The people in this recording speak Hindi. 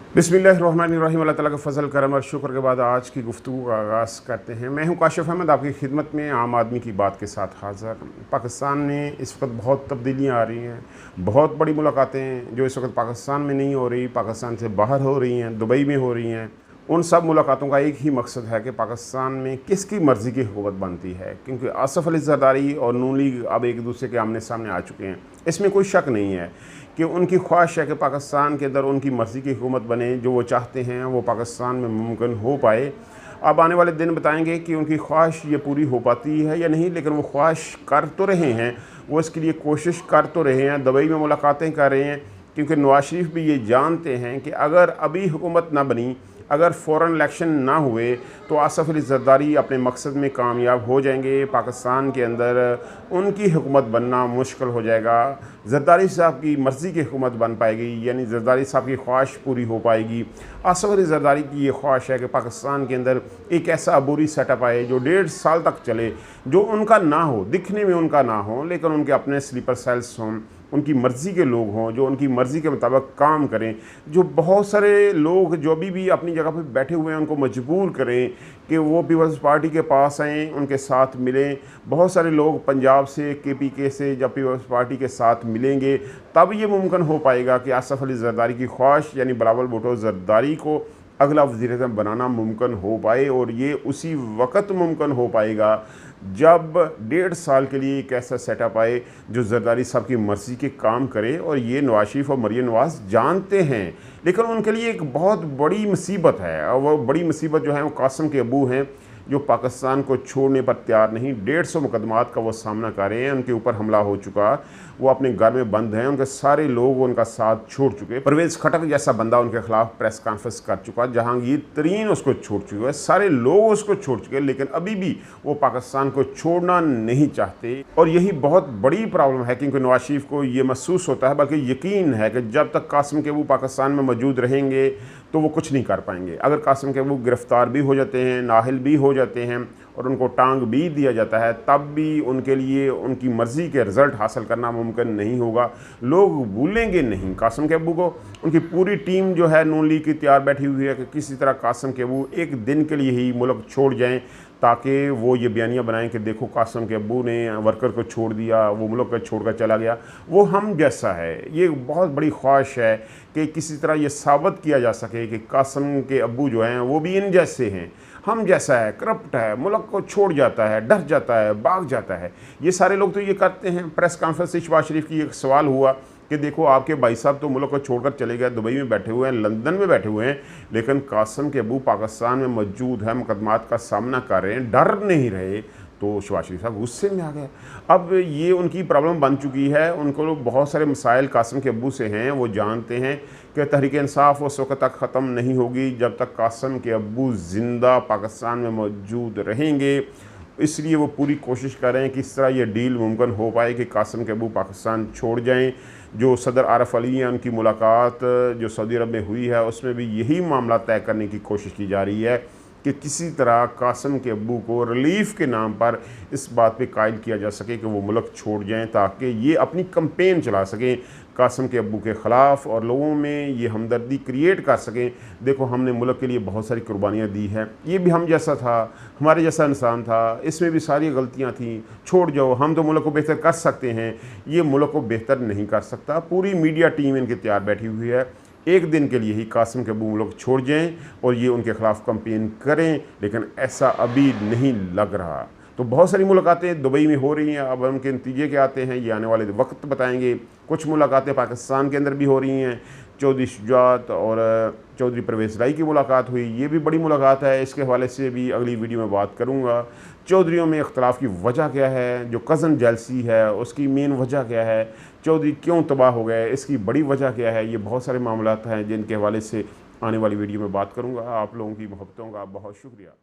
बिस्मिल्लाहिर्रहमानिर्रहीम। अल्लाह ताला का फ़ज़ल करम और शुक्र के बाद आज की गुफ्तगू का आगाज़ करते हैं। मैं हूं काशिफ़ अहमद, आपकी खिदमत में आम आदमी की बात के साथ हाज़िर। पाकिस्तान में इस वक्त बहुत तब्दीलियाँ आ रही हैं, बहुत बड़ी मुलाकातें जो इस वक्त पाकिस्तान में नहीं हो रही, पाकिस्तान से बाहर हो रही हैं, दुबई में हो रही हैं। उन सब मुलाकातों का एक ही मकसद है कि पाकिस्तान में किसकी मर्ज़ी की हुकूमत बनती है, क्योंकि आसफ़ अली ज़रदारी और नून लीग अब एक दूसरे के आमने सामने आ चुके हैं। इसमें कोई शक नहीं है कि उनकी ख्वाहिश है कि पाकिस्तान के अंदर उनकी मर्ज़ी की हुकूमत बने, जो वो चाहते हैं वो पाकिस्तान में मुमकिन हो पाए। अब आने वाले दिन बताएंगे कि उनकी ख्वाहिश ये पूरी हो पाती है या नहीं, लेकिन वो ख्वाहिश कर तो रहे हैं, वो इसके लिए कोशिश कर तो रहे हैं, दुबई में मुलाकातें कर रहे हैं, क्योंकि नवाज शरीफ भी ये जानते हैं कि अगर अभी हुकूमत ना बनी, अगर फ़ौरन इलेक्शन ना हुए तो आसफ़ अली ज़रदारी अपने मकसद में कामयाब हो जाएंगे। पाकिस्तान के अंदर उनकी हुकूमत बनना मुश्किल हो जाएगा। ज़रदारी साहब की मर्ज़ी की हुकूमत बन पाएगी, यानी ज़रदारी साहब की ख्वाहिश पूरी हो पाएगी। आसफ़ अली ज़रदारी की ये ख्वाहिश है कि पाकिस्तान के अंदर एक ऐसा अबूरी सेटअप आए जो 1.5 साल तक चले, जो उनका ना हो, दिखने में उनका ना हो, लेकिन उनके अपने स्लीपर सेल्स हों, उनकी मर्ज़ी के लोग हों, जो उनकी मर्ज़ी के मुताबिक काम करें। जो बहुत सारे लोग जो अभी भी अपनी जगह पे बैठे हुए हैं, उनको मजबूर करें कि वो पीपल्स पार्टी के पास आएँ, उनके साथ मिलें। बहुत सारे लोग पंजाब से, KPK से जब पीपल्स पार्टी के साथ मिलेंगे तब ये मुमकिन हो पाएगा कि आसफ़ अली ज़रदारी की ख्वाहिश यानी बिलावल भुट्टो ज़रदारी को अगला वज़ीर-ए-आज़म बनाना मुमकिन हो पाए। और ये उसी वक़्त मुमकिन हो पाएगा जब 1.5 साल के लिए एक ऐसा सेटअप आए जो ज़रदारी साहब की मर्ज़ी के काम करे। और ये नवाज शरीफ और मरियम नवाज़ जानते हैं, लेकिन उनके लिए एक बहुत बड़ी मुसीबत है, और वो बड़ी मुसीबत जो है वो कासिम के अब्बू हैं, जो पाकिस्तान को छोड़ने पर तैयार नहीं। 150 मुकदमात का वो सामना कर रहे हैं, उनके ऊपर हमला हो चुका, वो अपने घर में बंद हैं, उनके सारे लोग उनका साथ छोड़ चुके। परवेज़ खटक जैसा बंदा उनके खिलाफ प्रेस कॉन्फ्रेंस कर चुका, जहांगीर तरीन उसको छोड़ चुके हैं, सारे लोग उसको छोड़ चुके हैं, लेकिन अभी भी वो पाकिस्तान को छोड़ना नहीं चाहते। और यही बहुत बड़ी प्रॉब्लम है, क्योंकि नवाज शरीफ को ये महसूस होता है, बल्कि यकीन है कि जब तक कासिम के वो पाकिस्तान में मौजूद रहेंगे तो वो कुछ नहीं कर पाएंगे। अगर कासिम के वो गिरफ़्तार भी हो जाते हैं, नाहिल भी हो जाते हैं और उनको टांग भी दिया जाता है, तब भी उनके लिए उनकी मर्ज़ी के रिज़ल्ट हासिल करना मुमकिन नहीं होगा। लोग भूलेंगे नहीं कासिम के अब्बू को। उनकी पूरी टीम जो है नून लीग की तैयार बैठी हुई है कि किसी तरह कासिम के अब्बू एक दिन के लिए ही मुल्क छोड़ जाएँ, ताकि वो ये बयानियाँ बनाएं कि देखो कासिम के अब्बू ने वर्कर को छोड़ दिया, वो मुल्क को छोड़ कर चला गया, वो हम जैसा है। ये बहुत बड़ी ख्वाहिश है कि किसी तरह ये साबित किया जा सके कि कासिम के अब्बू जो हैं वो भी इन जैसे हैं, हम जैसा है, करप्ट है, मुल्क को छोड़ जाता है, डर जाता है, भाग जाता है। ये सारे लोग तो ये करते हैं। प्रेस कॉन्फ्रेंस से शहबाज शरीफ की एक सवाल हुआ कि देखो आपके भाई साहब तो मुल्क को छोड़कर चले गए, दुबई में बैठे हुए हैं, लंदन में बैठे हुए हैं, लेकिन कासिम के अब्बू पाकिस्तान में मौजूद है, मुकदमात का सामना कर रहे हैं, डर नहीं रहे। तो शहबाज शरीफ साहब गुस्से में आ गए। अब ये उनकी प्रॉब्लम बन चुकी है। उनको बहुत सारे मसाइल कासिम के अब्बू से हैं, वो जानते हैं कि तहरीक इंसाफ उस वक्त तक ख़त्म नहीं होगी जब तक कासिम के अब्बू ज़िंदा पाकिस्तान में मौजूद रहेंगे। इसलिए वो पूरी कोशिश कर रहे हैं कि इस तरह ये डील मुमकिन हो पाए कि कासिम के अब्बू पाकिस्तान छोड़ जाएं। जो सदर आरफ अली हैं, उनकी मुलाकात जो सऊदी अरब में हुई है, उसमें भी यही मामला तय करने की कोशिश की जा रही है कि किसी तरह कासिम के अब्बू को रिलीफ़ के नाम पर इस बात पे कायल किया जा सके कि वो मुल्क छोड़ जाएं, ताकि ये अपनी कैंपेन चला सकें कासिम के अब्बू के ख़िलाफ़ और लोगों में ये हमदर्दी क्रिएट कर सकें। देखो हमने मुल्क के लिए बहुत सारी कुर्बानियाँ दी हैं, ये भी हम जैसा था, हमारे जैसा इंसान था, इसमें भी सारी गलतियाँ थी, छोड़ जाओ, हम तो मुल्क को बेहतर कर सकते हैं। ये मुल्क को बेहतर नहीं कर सकता। पूरी मीडिया टीम इनके तैयार बैठी हुई है, एक दिन के लिए ही कासिम के अब्बू लोग छोड़ जाएं और ये उनके ख़िलाफ़ कैंपेन करें, लेकिन ऐसा अभी नहीं लग रहा। तो बहुत सारी मुलाकातें दुबई में हो रही हैं। अब उनके नतीजे क्या आते हैं ये आने वाले वक्त बताएंगे। कुछ मुलाकातें पाकिस्तान के अंदर भी हो रही हैं। चौधरी शुजात और चौधरी परवेज़ लाई की मुलाकात हुई, ये भी बड़ी मुलाकात है। इसके हवाले से भी अगली वीडियो में बात करूँगा। चौधरीयों में इख्तलाफ की वजह क्या है, जो कज़न जेलसी है उसकी मेन वजह क्या है, चौधरी क्यों तबाह हो गए, इसकी बड़ी वजह क्या है, ये बहुत सारे मामलात हैं जिनके हवाले से आने वाली वीडियो में बात करूँगा। आप लोगों की मोहब्बतों का बहुत शुक्रिया।